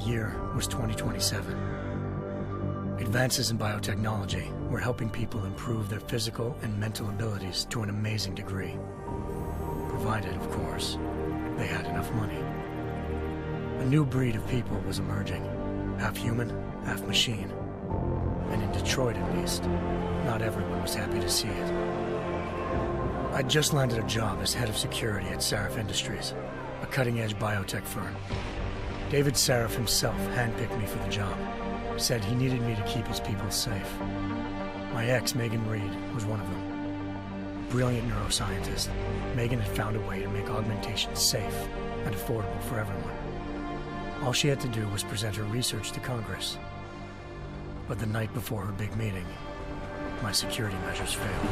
year was 2027. Advances in biotechnology were helping people improve their physical and mental abilities to an amazing degree. Provided, of course, they had enough money. A new breed of people was emerging, half human, half machine. And in Detroit, at least, not everyone was happy to see it. I'd just landed a job as head of security at Sarif Industries, a cutting-edge biotech firm. David Sarif himself handpicked me for the job, said he needed me to keep his people safe. My ex, Megan Reed, was one of them. Brilliant neuroscientist, Megan had found a way to make augmentation safe and affordable for everyone. All she had to do was present her research to Congress. But the night before her big meeting, my security measures failed.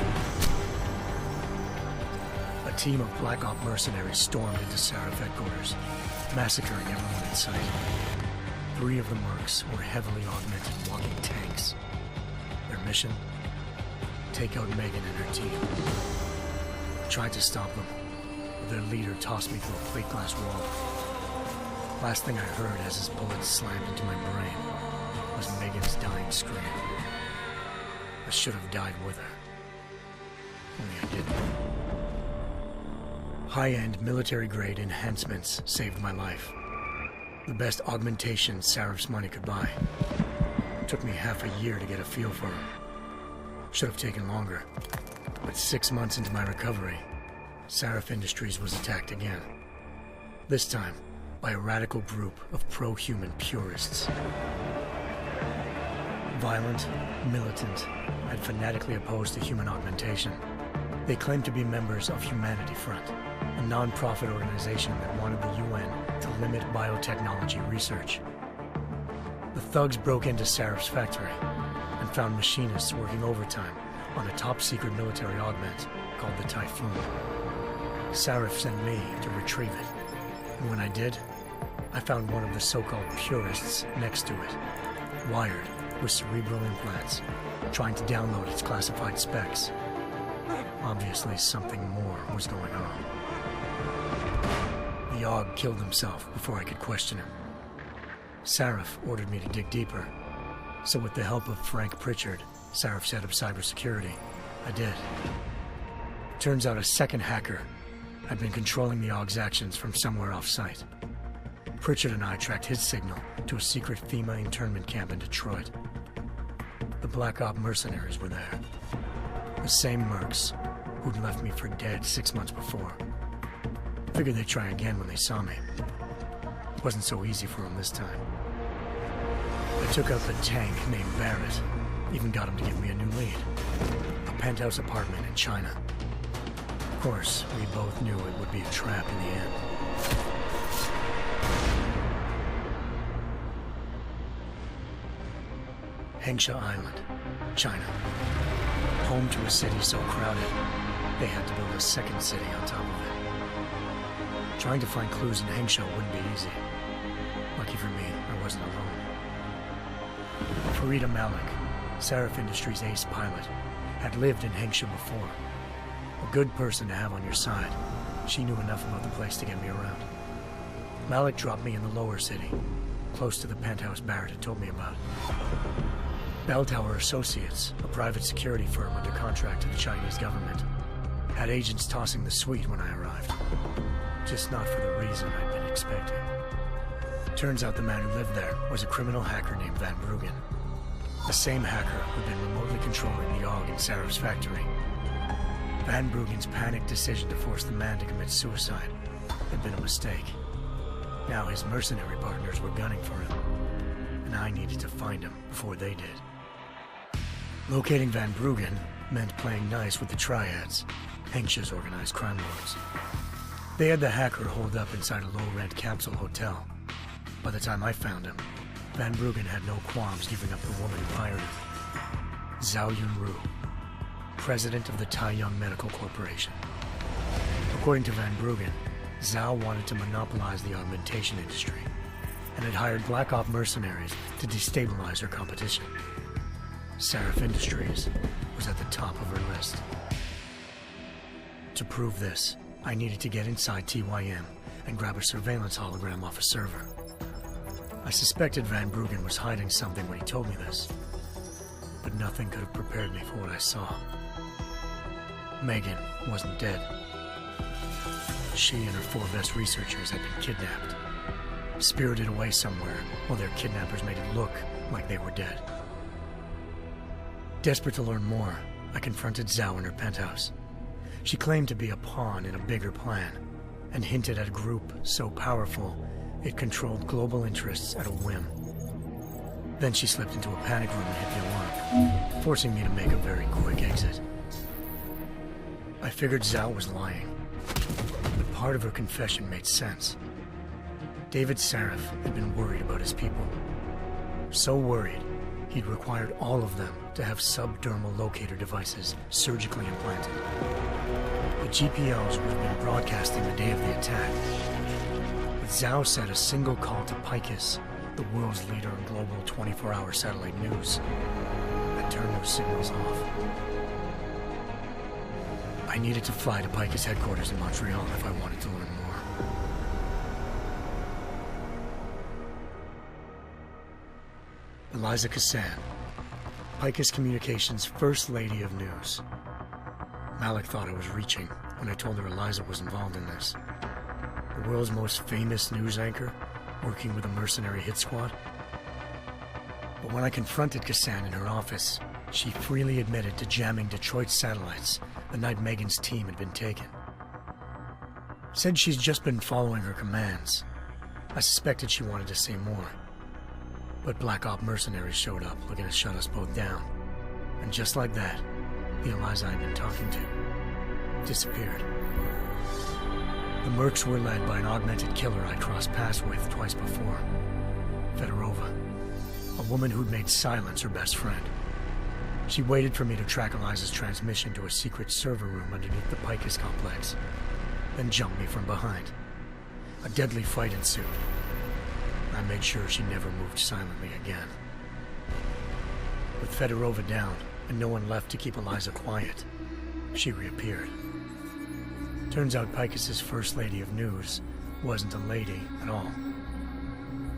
A team of Black Op mercenaries stormed into Sarif headquarters, massacring everyone in sight. 3 of the mercs were heavily augmented walking tanks. Their mission? Take out Megan and her team. I tried to stop them, but their leader tossed me through a plate glass wall. Last thing I heard as his bullets slammed into my brain was Megan's dying scream. I should have died with her. Only I didn't. High-end military-grade enhancements saved my life. The best augmentation Sarif's money could buy. It took me half a year to get a feel for them. Should have taken longer. But 6 months into my recovery, Sarif Industries was attacked again. This time, by a radical group of pro-human purists. Violent, militant, and fanatically opposed to human augmentation. They claimed to be members of Humanity Front, a non-profit organization that wanted the UN to limit biotechnology research. The thugs broke into Sarif's factory and found machinists working overtime on a top-secret military augment called the Typhoon. Sarif sent me to retrieve it, and when I did, I found one of the so-called purists next to it, wired with cerebral implants, trying to download its classified specs. Obviously, something more was going on. The AUG killed himself before I could question him. Sarif ordered me to dig deeper, so with the help of Frank Pritchard, Sarif's head of cybersecurity, I did. Turns out a second hacker had been controlling the AUG's actions from somewhere off-site. Pritchard and I tracked his signal to a secret FEMA internment camp in Detroit. The Black Op mercenaries were there. The same mercs who'd left me for dead 6 months before. Figured they'd try again when they saw me. It wasn't so easy for them this time. I took out the tank named Barrett, even got him to give me a new lead. A penthouse apartment in China. Of course, we both knew it would be a trap in the end. Hengsha Island, China. Home to a city so crowded, they had to build a second city on top of it. Trying to find clues in Hengsha wouldn't be easy. Lucky for me, I wasn't alone. Farida Malik, Sarif Industries' ace pilot, had lived in Hengsha before. A good person to have on your side. She knew enough about the place to get me around. Malik dropped me in the lower city, close to the penthouse Barrett had told me about. Bell Tower Associates, a private security firm under contract to the Chinese government, had agents tossing the suite when I arrived. Just not for the reason I'd been expecting. Turns out the man who lived there was a criminal hacker named Van Bruggen. The same hacker who'd been remotely controlling the AUG in Sarif's factory. Van Bruggen's panicked decision to force the man to commit suicide had been a mistake. Now his mercenary partners were gunning for him, and I needed to find him before they did. Locating Van Bruggen meant playing nice with the Triads, Hengsha's organized crime lords. They had the hacker holed up inside a low-rent capsule hotel. By the time I found him, Van Bruggen had no qualms giving up the woman who hired him. Zhao Yunru, president of the Taiyang Medical Corporation. According to Van Bruggen, Zhao wanted to monopolize the augmentation industry and had hired Black Op mercenaries to destabilize her competition. Sarif Industries was at the top of her list. To prove this, I needed to get inside TYM and grab a surveillance hologram off a server. I suspected Van Bruggen was hiding something when he told me this, but nothing could have prepared me for what I saw. Megan wasn't dead. She and her 4 best researchers had been kidnapped, spirited away somewhere while their kidnappers made it look like they were dead. Desperate to learn more, I confronted Zhao in her penthouse. She claimed to be a pawn in a bigger plan, and hinted at a group so powerful it controlled global interests at a whim. Then she slipped into a panic room and hit the alarm, forcing me to make a very quick exit. I figured Zhao was lying, but part of her confession made sense. David Sarif had been worried about his people. So worried, he'd required all of them to have subdermal locator devices surgically implanted. The GPOs would have been broadcasting the day of the attack, but Zhao said a single call to Pacifist, the world's leader in global 24-hour satellite news, had turned those signals off. I needed to fly to Pacifist headquarters in Montreal if I wanted to learn more. Eliza Cassan, Pacifist Communications' First Lady of News. Malik thought I was reaching when I told her Eliza was involved in this. The world's most famous news anchor, working with a mercenary hit squad. But when I confronted Cassan in her office, she freely admitted to jamming Detroit's satellites the night Megan's team had been taken. Said she's just been following her commands. I suspected she wanted to say more. But Black Op mercenaries showed up looking to shut us both down. And just like that, the Eliza I'd been talking to disappeared. The Mercs were led by an augmented killer I crossed paths with twice before. Fedorova, a woman who'd made silence her best friend. She waited for me to track Eliza's transmission to a secret server room underneath the Picus complex, then jumped me from behind. A deadly fight ensued. I made sure she never moved silently again. With Fedorova down and no one left to keep Eliza quiet, she reappeared. Turns out Picus's First Lady of News wasn't a lady at all.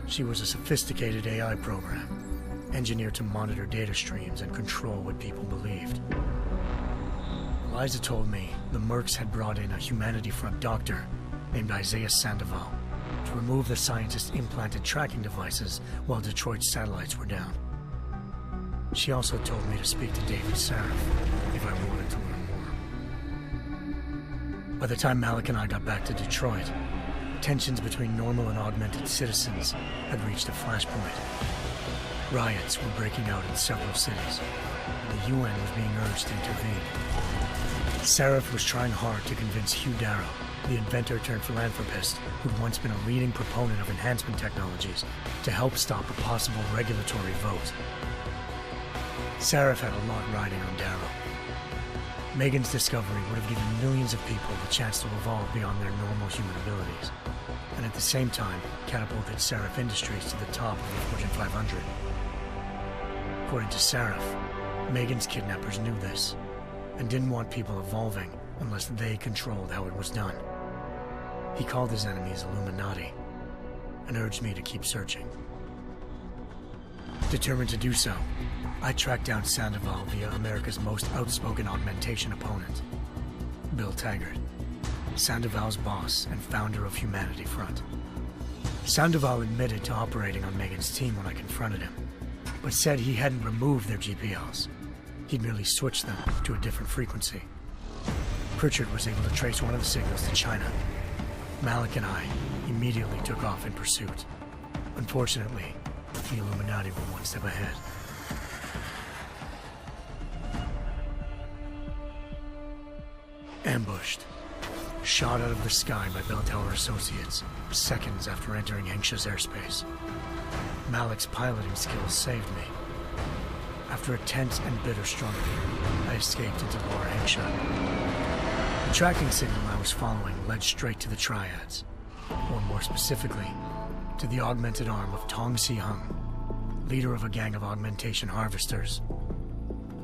She was a sophisticated AI program, engineered to monitor data streams and control what people believed. Eliza told me the Mercs had brought in a Humanity Front doctor named Isaiah Sandoval to remove the scientist's implanted tracking devices while Detroit's satellites were down. She also told me to speak to David Sarif if I wanted to learn more. By the time Malik and I got back to Detroit, tensions between normal and augmented citizens had reached a flashpoint. Riots were breaking out in several cities, and the UN was being urged to intervene. Sarif was trying hard to convince Hugh Darrow, the inventor turned philanthropist who'd once been a leading proponent of enhancement technologies, to help stop a possible regulatory vote. Sarif had a lot riding on Darrow. Megan's discovery would have given millions of people the chance to evolve beyond their normal human abilities, and at the same time catapulted Sarif Industries to the top of the Fortune 500. According to Sarif, Megan's kidnappers knew this, and didn't want people evolving unless they controlled how it was done. He called his enemies Illuminati, and urged me to keep searching. Determined to do so, I tracked down Sandoval via America's most outspoken augmentation opponent, Bill Taggart, Sandoval's boss and founder of Humanity Front. Sandoval admitted to operating on Megan's team when I confronted him, but said he hadn't removed their GPLs. He'd merely switched them to a different frequency. Pritchard was able to trace one of the signals to China. Malik and I immediately took off in pursuit. Unfortunately, the Illuminati were one step ahead. Ambushed. Shot out of the sky by Bell Tower Associates, seconds after entering Hengsha's airspace. Malik's piloting skills saved me. After a tense and bitter struggle, I escaped into Lower Hengsha. The tracking signal I was following led straight to the Triads, or more specifically, to the augmented arm of Tong Si-hung, leader of a gang of augmentation harvesters.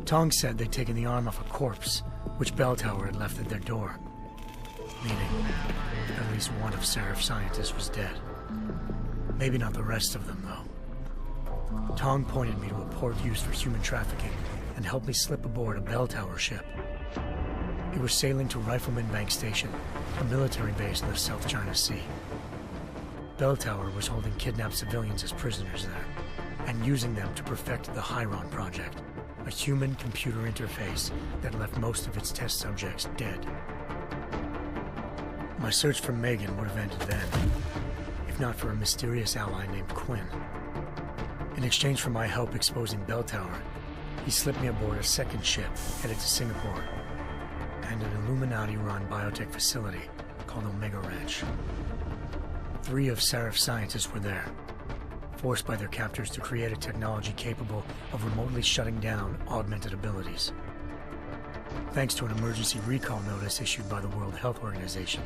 Tong said they'd taken the arm off a corpse, which Bell Tower had left at their door, meaning at least one of Sarif's scientists was dead. Maybe not the rest of them, though. Tong pointed me to a port used for human trafficking and helped me slip aboard a bell tower ship. It was sailing to Rifleman Bank Station, a military base in the South China Sea. Bell Tower was holding kidnapped civilians as prisoners there, and using them to perfect the Hyron Project, a human-computer interface that left most of its test subjects dead. My search for Megan would have ended then, if not for a mysterious ally named Quinn. In exchange for my help exposing Bell Tower, he slipped me aboard a second ship headed to Singapore, and an Illuminati-run biotech facility called Omega Ranch. 3 of Seraph's scientists were there, forced by their captors to create a technology capable of remotely shutting down augmented abilities. Thanks to an emergency recall notice issued by the World Health Organization,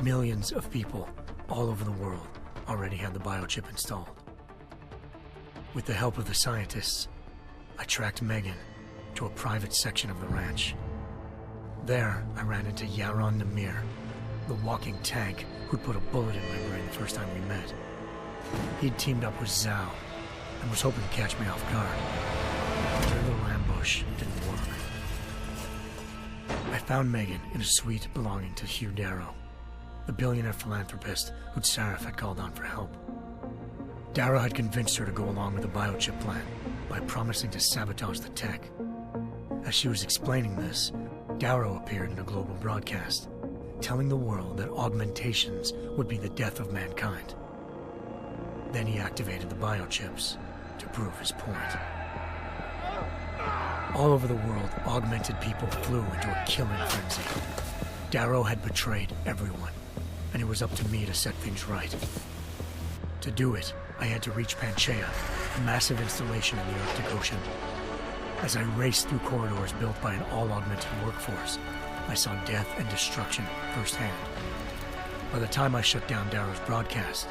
millions of people all over the world already had the biochip installed. With the help of the scientists, I tracked Megan to a private section of the ranch. There, I ran into Yaron Namir, the walking tank who'd put a bullet in my brain the first time we met. He'd teamed up with Zhao and was hoping to catch me off guard. Their little ambush didn't work. I found Megan in a suite belonging to Hugh Darrow, the billionaire philanthropist who'd Seraph had called on for help. Darrow had convinced her to go along with the biochip plan by promising to sabotage the tech. As she was explaining this, Darrow appeared in a global broadcast, telling the world that augmentations would be the death of mankind. Then he activated the biochips to prove his point. All over the world, augmented people flew into a killing frenzy. Darrow had betrayed everyone, and it was up to me to set things right. To do it, I had to reach Panchaea, a massive installation in the Arctic Ocean. As I raced through corridors built by an all-augmented workforce, I saw death and destruction firsthand. By the time I shut down Darrow's broadcast,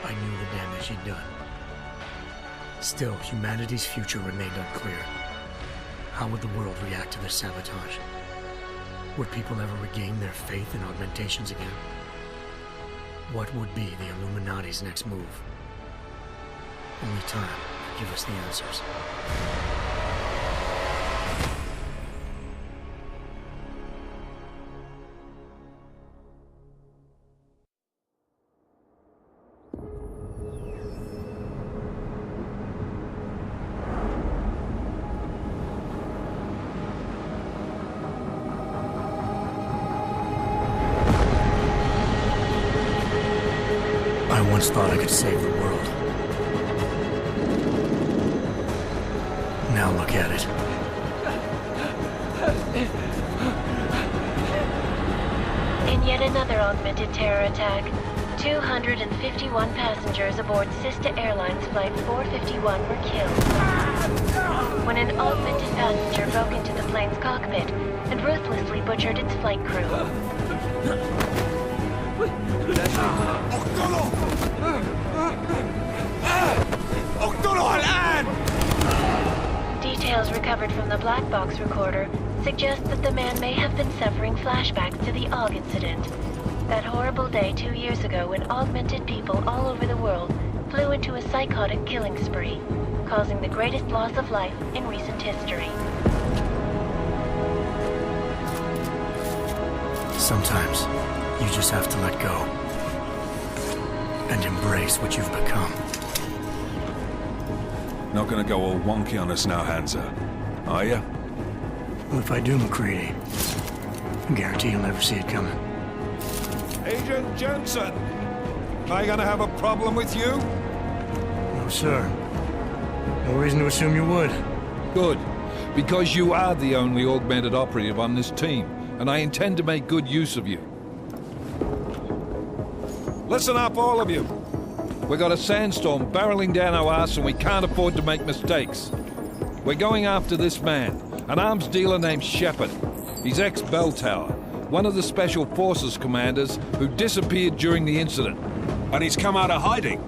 I knew the damage he'd done. Still, humanity's future remained unclear. How would the world react to this sabotage? Would people ever regain their faith in augmentations again? What would be the Illuminati's next move? Only time could give us the answers. I once thought I could save the world. Now look at it. In yet another augmented terror attack, 251 passengers aboard Sister Airlines Flight 451 were killed when an augmented passenger broke into the plane's cockpit and ruthlessly butchered its flight crew. Details recovered from the black box recorder suggest that the man may have been suffering flashbacks to the AUG incident. That horrible day 2 years ago when augmented people all over the world flew into a psychotic killing spree, causing the greatest loss of life in recent history. Sometimes, you just have to let go and embrace what you've become. Not gonna go all wonky on us now, Hansa, are ya? Well, if I do, McCready, I guarantee you'll never see it coming. Agent Jensen, am I gonna have a problem with you? No, sir. No reason to assume you would. Good, because you are the only augmented operative on this team, and I intend to make good use of you. Listen up, all of you. We got a sandstorm barreling down our arse and we can't afford to make mistakes. We're going after this man, an arms dealer named Shepard. He's ex-Bell Tower, one of the Special Forces commanders who disappeared during the incident. And he's come out of hiding?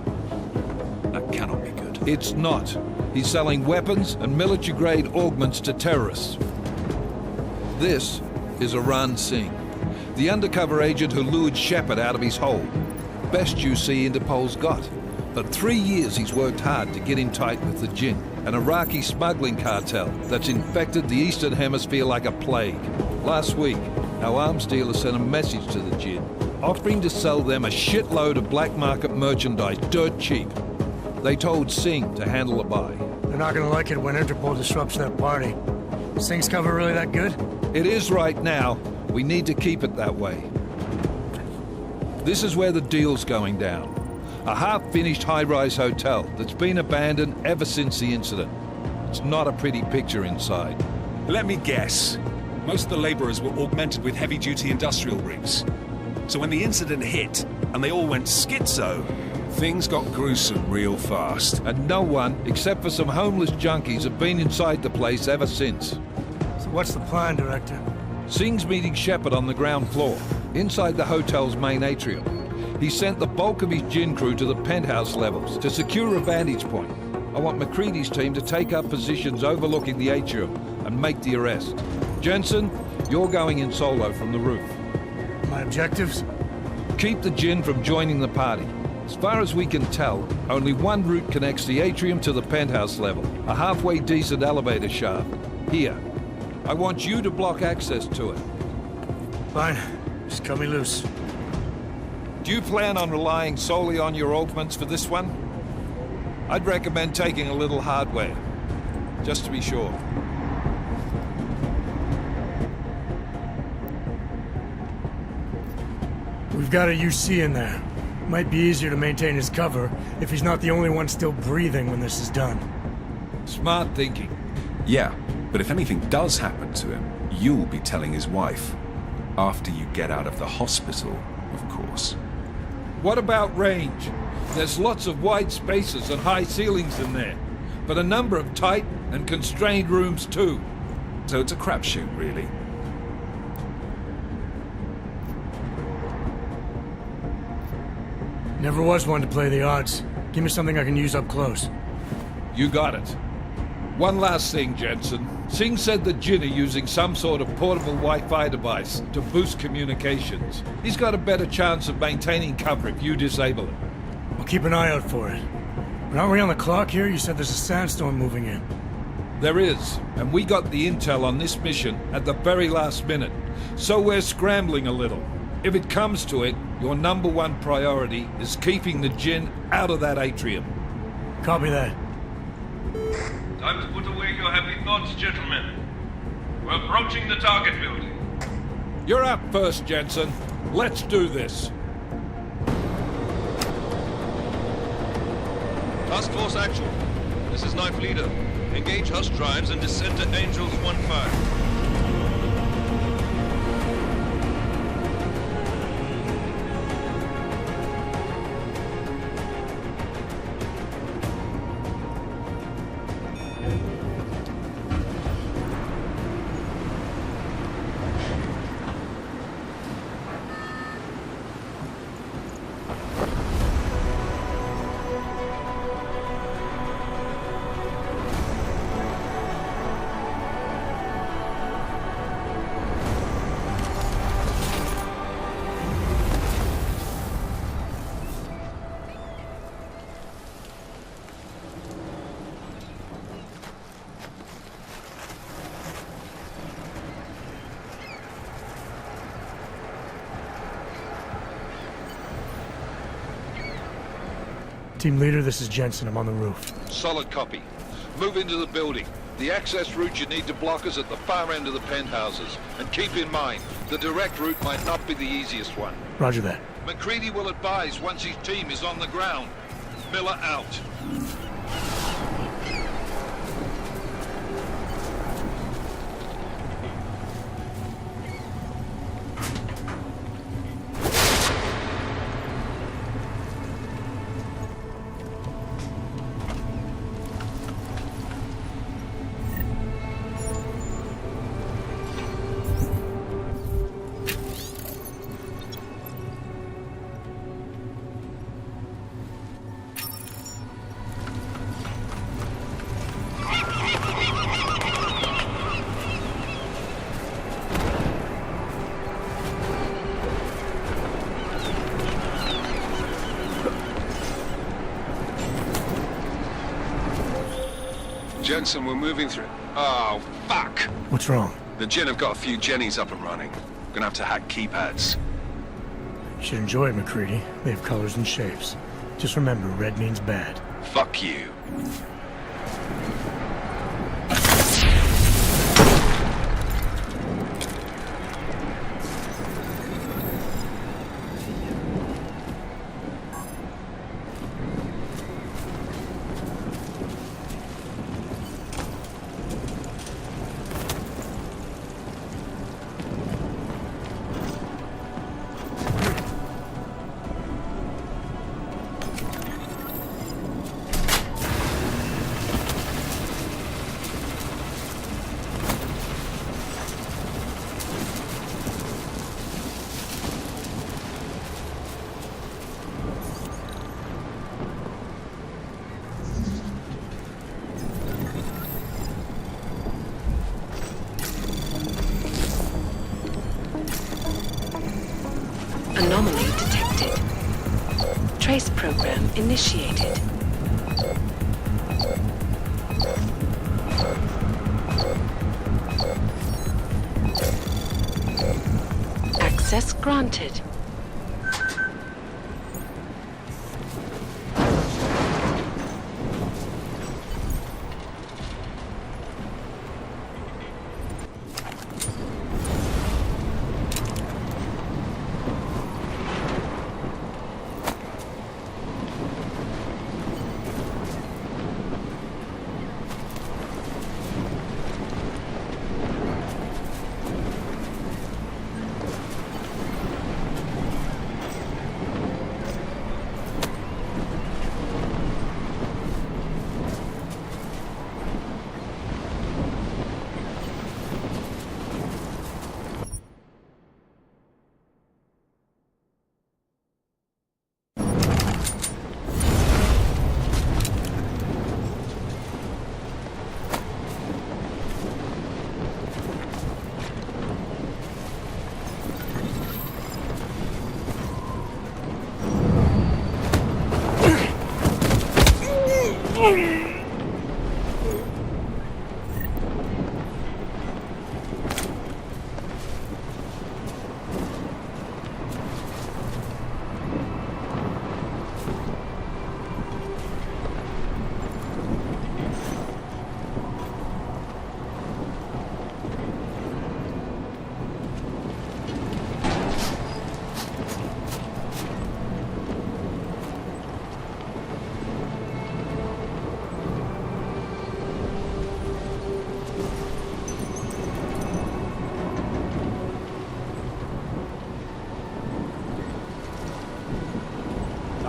That cannot be good. It's not. He's selling weapons and military-grade augments to terrorists. This is Aran Singh, the undercover agent who lured Shepard out of his hole. Best you see Interpol's got. For 3 years he's worked hard to get in tight with the Jinn, an Iraqi smuggling cartel that's infected the Eastern Hemisphere like a plague. Last week, our arms dealer sent a message to the Jinn, offering to sell them a shitload of black market merchandise dirt cheap. They told Singh to handle the buy. They're not gonna like it when Interpol disrupts their party. Sing's cover really that good? It is right now. We need to keep it that way. This is where the deal's going down. A half-finished high-rise hotel that's been abandoned ever since the incident. It's not a pretty picture inside. Let me guess. Most of the laborers were augmented with heavy-duty industrial rigs. So when the incident hit, and they all went schizo, things got gruesome real fast. And no one, except for some homeless junkies, have been inside the place ever since. So what's the plan, Director? Singh's meeting Shepard on the ground floor, inside the hotel's main atrium. He sent the bulk of his Jinn crew to the penthouse levels to secure a vantage point. I want McCready's team to take up positions overlooking the atrium and make the arrest. Jensen, you're going in solo from the roof. My objectives? Keep the Jinn from joining the party. As far as we can tell, only one route connects the atrium to the penthouse level, a halfway decent elevator shaft. Here. I want you to block access to it. Fine. Just cut me loose. Do you plan on relying solely on your augments for this one? I'd recommend taking a little hardware, just to be sure. We've got a UC in there. Might be easier to maintain his cover if he's not the only one still breathing when this is done. Smart thinking. Yeah, but if anything does happen to him, you'll be telling his wife. After you get out of the hospital, of course. What about range? There's lots of wide spaces and high ceilings in there, but a number of tight and constrained rooms too. So it's a crapshoot, really. Never was one to play the odds. Give me something I can use up close. You got it. One last thing, Jensen. Singh said the Jinn are using some sort of portable Wi-Fi device to boost communications. He's got a better chance of maintaining cover if you disable it. I'll keep an eye out for it. But aren't we on the clock here? You said there's a sandstorm moving in. There is, and we got the intel on this mission at the very last minute, so we're scrambling a little. If it comes to it, your number one priority is keeping the Jinn out of that atrium. Copy that. Time to put away your happy thoughts, gentlemen. We're approaching the target building. You're up first, Jensen. Let's do this. Task Force Actual. This is Knife Leader. Engage Hush drives and descend to Angels 1-5. Team leader, this is Jensen. I'm on the roof. Solid copy. Move into the building. The access route you need to block is at the far end of the penthouses. And keep in mind, the direct route might not be the easiest one. Roger that. McCready will advise once his team is on the ground. Miller out. Jensen, we're moving through. Oh, fuck! What's wrong? The Jinn have got a few Jennies up and running. Gonna have to hack keypads. You should enjoy it, McCready. They have colors and shapes. Just remember, red means bad. Fuck you. Anomaly detected. Trace program initiated. Access granted.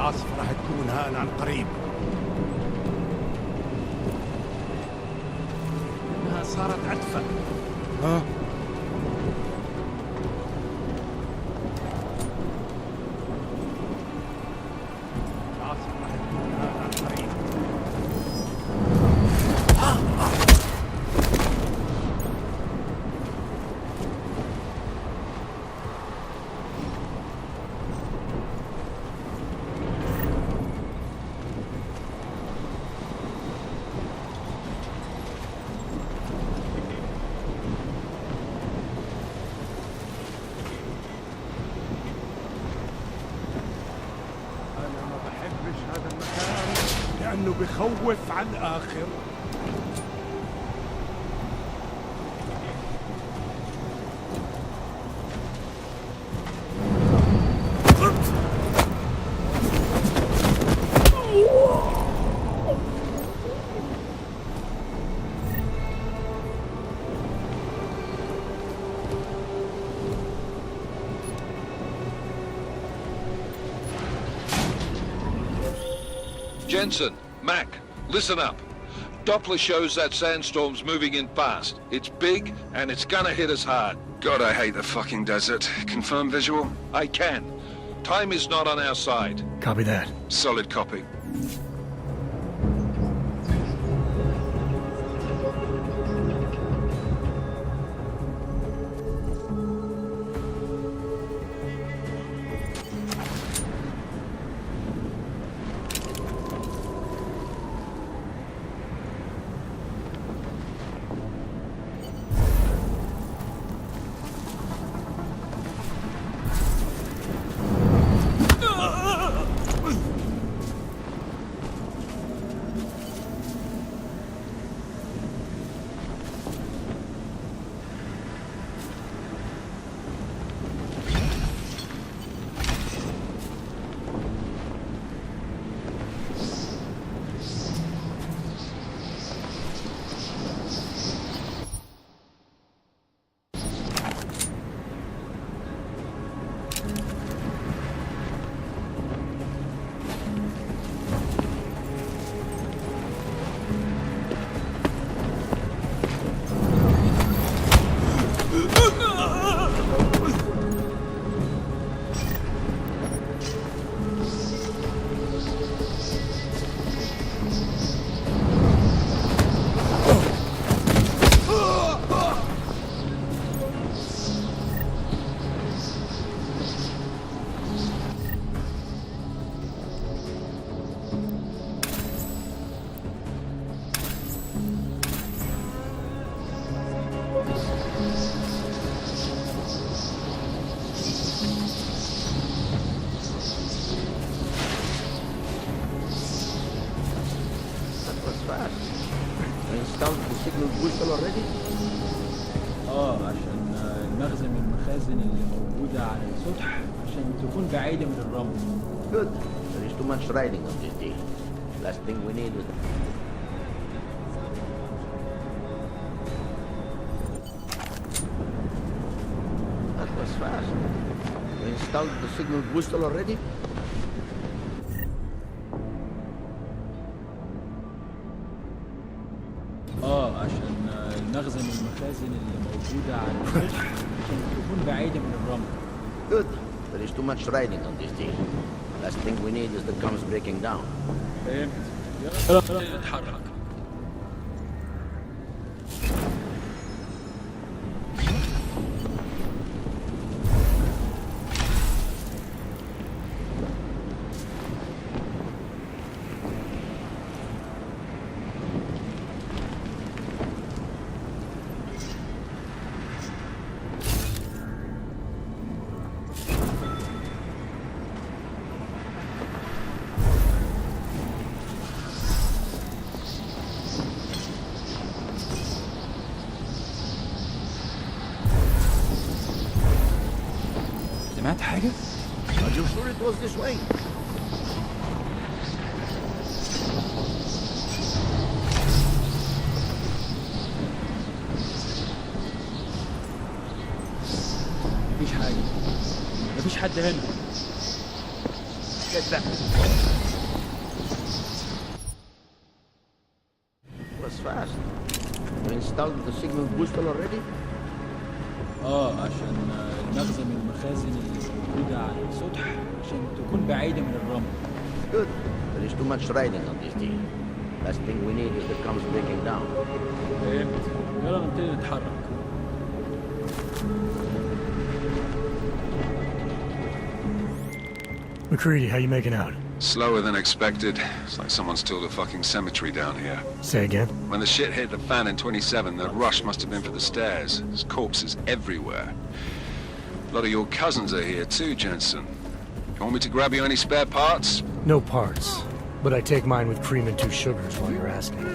العاصفة راح تكون هان عن قريب. إنها صارت أدفى. ها؟ العاصفة راح تكون هان عن قريب. لأنه بخوف على الآخر. Jensen, Mac, listen up. Doppler shows that sandstorm's moving in fast. It's big, and it's gonna hit us hard. God, I hate the fucking desert. Confirm visual? I can. Time is not on our side. Copy that. Solid copy. installed the signal booster already? عشان المخزن من المخازن اللي موجودة على السطح عشان تكون بعيدة من الرمل. Good. There is too much riding on this deal. Last thing we need is... That was fast. We installed the signal booster already? عشان المخزن من المخازن اللي موجودة على السطح عشان تكون بعيدة من الرمل. Good. There is too much riding on this deal. Last thing we need is the comms breaking down. فهمت. يلا نتحرك. سمعت حاجة؟ Are you sure it was this way? مفيش حاجة. مفيش حد هنا. Get back. It was fast. We installed the signal booster already? عشان المخزن من المخازن اللي موجودة على السطح عشان تكون بعيدة من الرمل. Good. There is too much riding on this deal. Last thing we need is the comms breaking down. فهمت. يلا نبتدي نتحرك. McCready, how you making out? Slower than expected. It's like someone's tilled a fucking cemetery down here. Say again? When the shit hit the fan in 27, the rush must have been for the stairs. There's corpses everywhere. A lot of your cousins are here too, Jensen. You want me to grab you any spare parts? No parts. But I take mine with cream and 2 sugars while you're asking.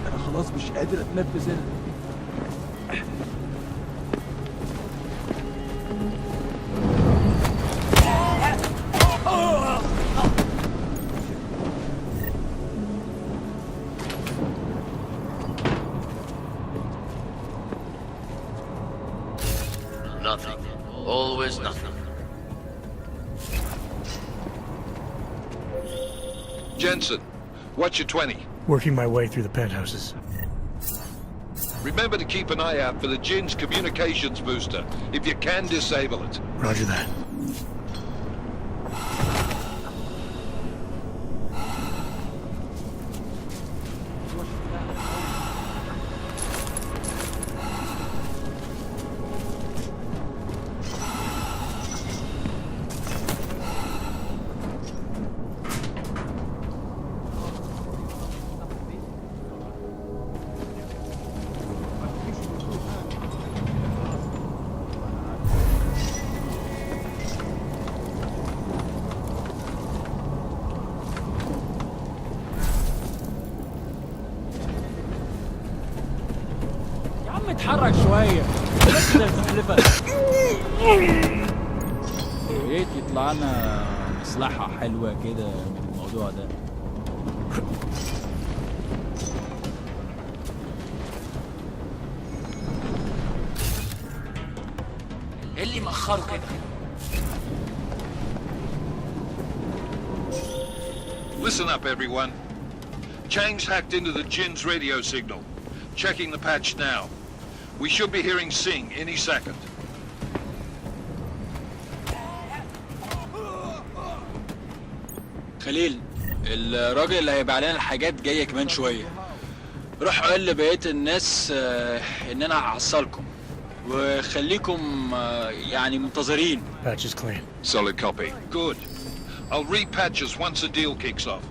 أنا خلاص مش قادر أتنفس هنا. Nothing. Always nothing. Jensen, what's your 20? Working my way through the penthouses. Remember to keep an eye out for the Jin's communications booster. If you can, disable it. Roger that. اتحرك شوية. بس ده زحلفة. يا ريت يطلع لنا مصلحة حلوة كده من الموضوع ده. ايه اللي مأخره كده؟ Listen up, everyone. Chang's hacked into the Jin's radio signal. Checking the patch now. We should be hearing Sing any second. خليل، الراجل اللي هيبقى لنا الحاجات جاية كمان شوية. روح قول لبقية الناس ان انا هحصلكم وخليكم يعني منتظرين. Patch is clean. Solid copy. Good. I'll repatch us once the deal kicks off.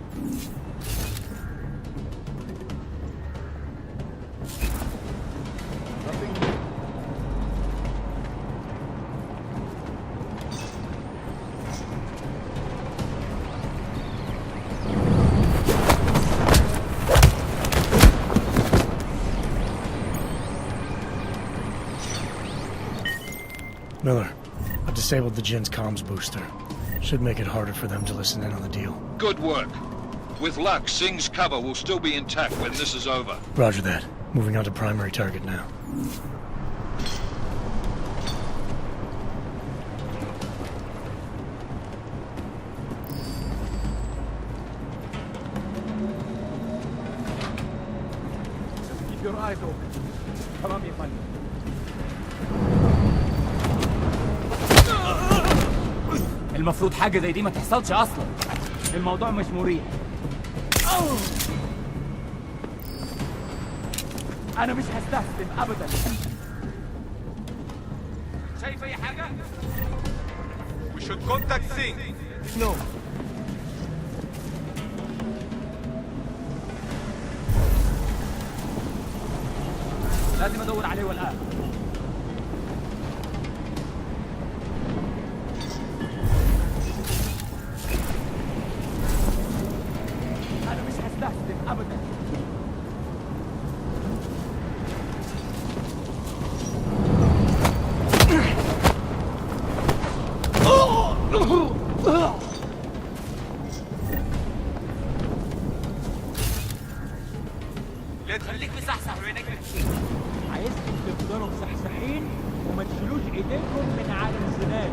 Miller, I've disabled the Jin's comms booster. Should make it harder for them to listen in on the deal. Good work. With luck, Singh's cover will still be intact when this is over. Roger that. Moving on to primary target now. Keep your eyes open. تمام يا فندم. المفروض حاجة زي دي ما تحصلش أصلا. الموضوع مش مريح. أنا مش هستسلم أبدا. شايف أي حاجة؟ We should contact Singh. No. لازم أدور عليه والآن. أنا مش هستسلم أبدا. خليك مصحصح وعينك بتشوف. عايزكم تفضلوا مصحصحين وما تشيلوش ايديكم من على الزناد.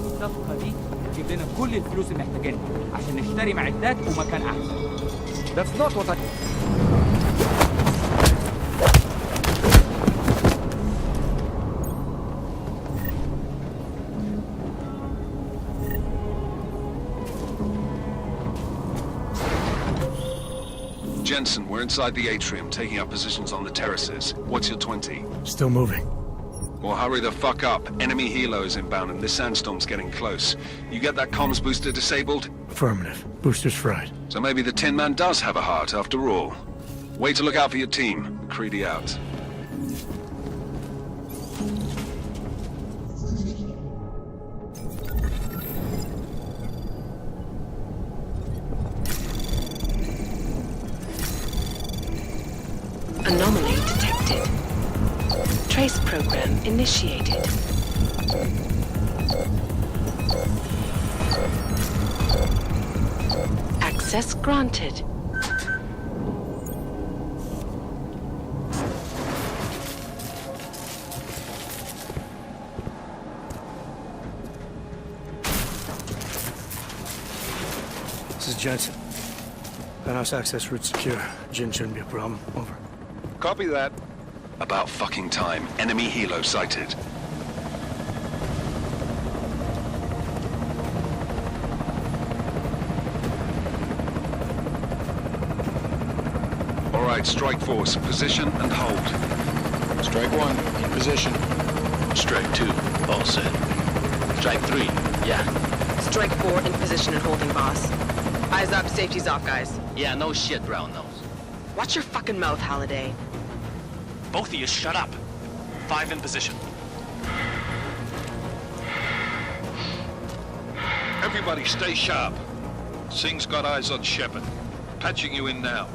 الصفقة دي تجيب لنا كل الفلوس اللي محتاجينها عشان نشتري معدات ومكان أحسن. That's not what I... Jensen, we're inside the atrium, taking up positions on the terraces. What's your 20? Still moving. Well, hurry the fuck up. Enemy helo is inbound and this sandstorm's getting close. You get that comms booster disabled? Affirmative. Booster's fried. So maybe the Tin Man does have a heart after all. Way to look out for your team. Creedy out. Anomaly detected. Trace program initiated. Access granted. This is Jensen. Penthouse access route secure. Jin shouldn't be a problem. Over. Copy that. About fucking time. Enemy helo sighted. All right, Strike Force, position and hold. Strike 1, in position. Strike 2, all set. Strike 3, yeah. Strike 4, in position and holding, boss. Eyes up, safety's off, guys. Yeah, no shit, brown nose. Watch your fucking mouth, Halliday. Both of you, shut up. 5 in position. Everybody stay sharp. Singh's got eyes on Shepard. Patching you in now.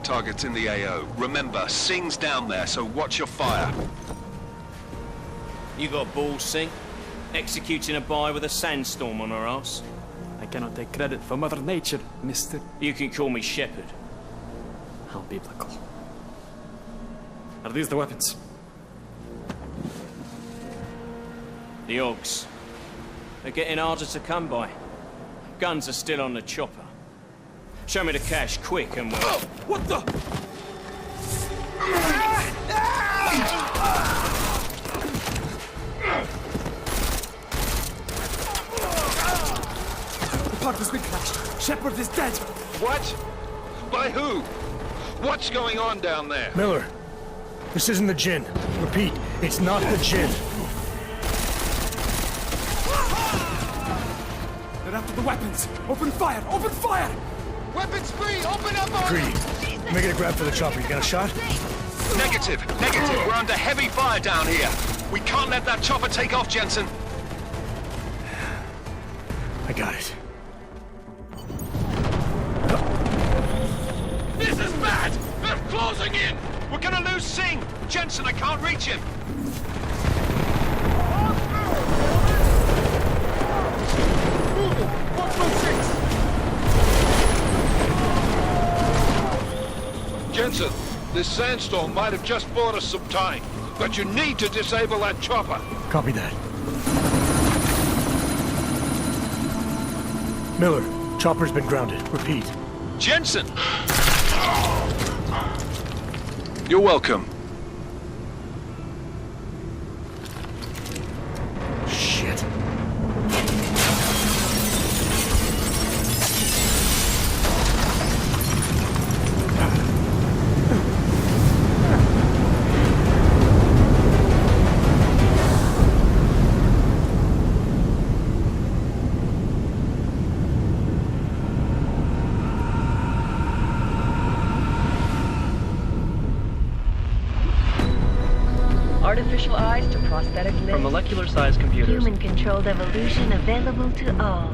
Target's in the AO. Remember, Singh's down there, so watch your fire. You got balls, Singh? Executing a buy with a sandstorm on our ass? I cannot take credit for Mother Nature, mister. You can call me Shepard. How biblical. Are these the weapons? The Ogs. They're getting harder to come by. Guns are still on the chopper. Show me the cash, quick, and we'll... Oh, what the? The part has been crashed. Shepard is dead. What? By who? What's going on down there? Miller, this isn't the Jinn. Repeat, it's not the Jinn. They're after the weapons. Open fire! Open fire! Weapons free! Open up on Greedy. Let me get a grab for the chopper. You got a shot? Negative. We're under heavy fire down here. We can't let that chopper take off, Jensen. I got it. This is bad! They're closing in! We're gonna lose Singh! Jensen, I can't reach him! Jensen, this sandstorm might have just bought us some time, but you need to disable that chopper. Copy that. Miller, chopper's been grounded. Repeat. Jensen! You're welcome. Shit. Artificial eyes to prosthetic limbs. From molecular-sized computers. Human-controlled evolution available to all.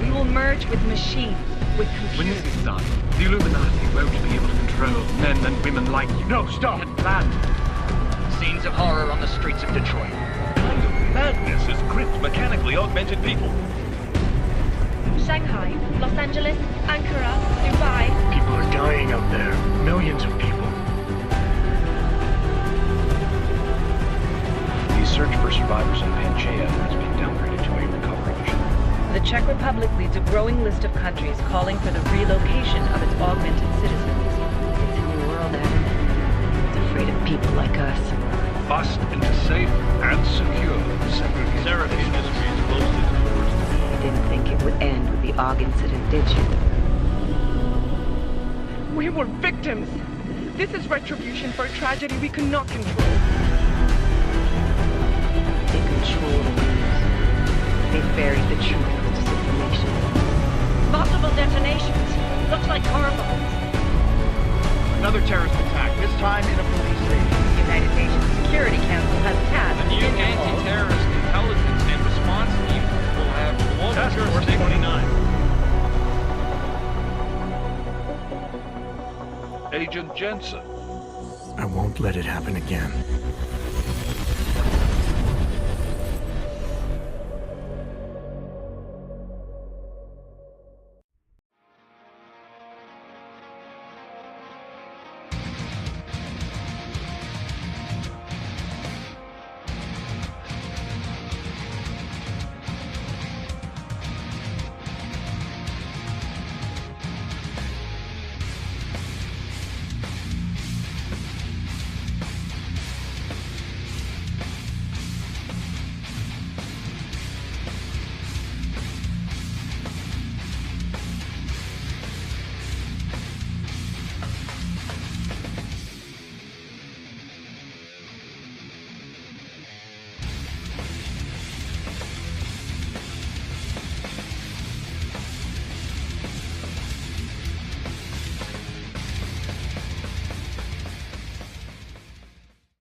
We will merge with machines, with computers. When this is done, the Illuminati won't be able to control men and women like you. No, stop! We had planned. Scenes of horror on the streets of Detroit. What kind of madness is crypt mechanically augmented people? Shanghai, Los Angeles, Ankara, Dubai. People are dying out there. Millions of people. The search for survivors in Panchaea has been downgraded to a recovery mission. The Czech Republic leads a growing list of countries calling for the relocation of its augmented citizens. It's a new world, Adam. It's afraid of people like us. Bust into safe and secure Seraph Industries closely towards the You didn't think it would end with the AUG incident, did you? We were victims. This is retribution for a tragedy we could not control. They control the news. They buried the truth with disinformation. Multiple detonations. Looks like car bombs. Another terrorist attack, this time in a police station. The United Nations Security Council has tasked The new anti-terrorist intelligence and response team will have global jurisdiction. 29. Agent Jensen. I won't let it happen again.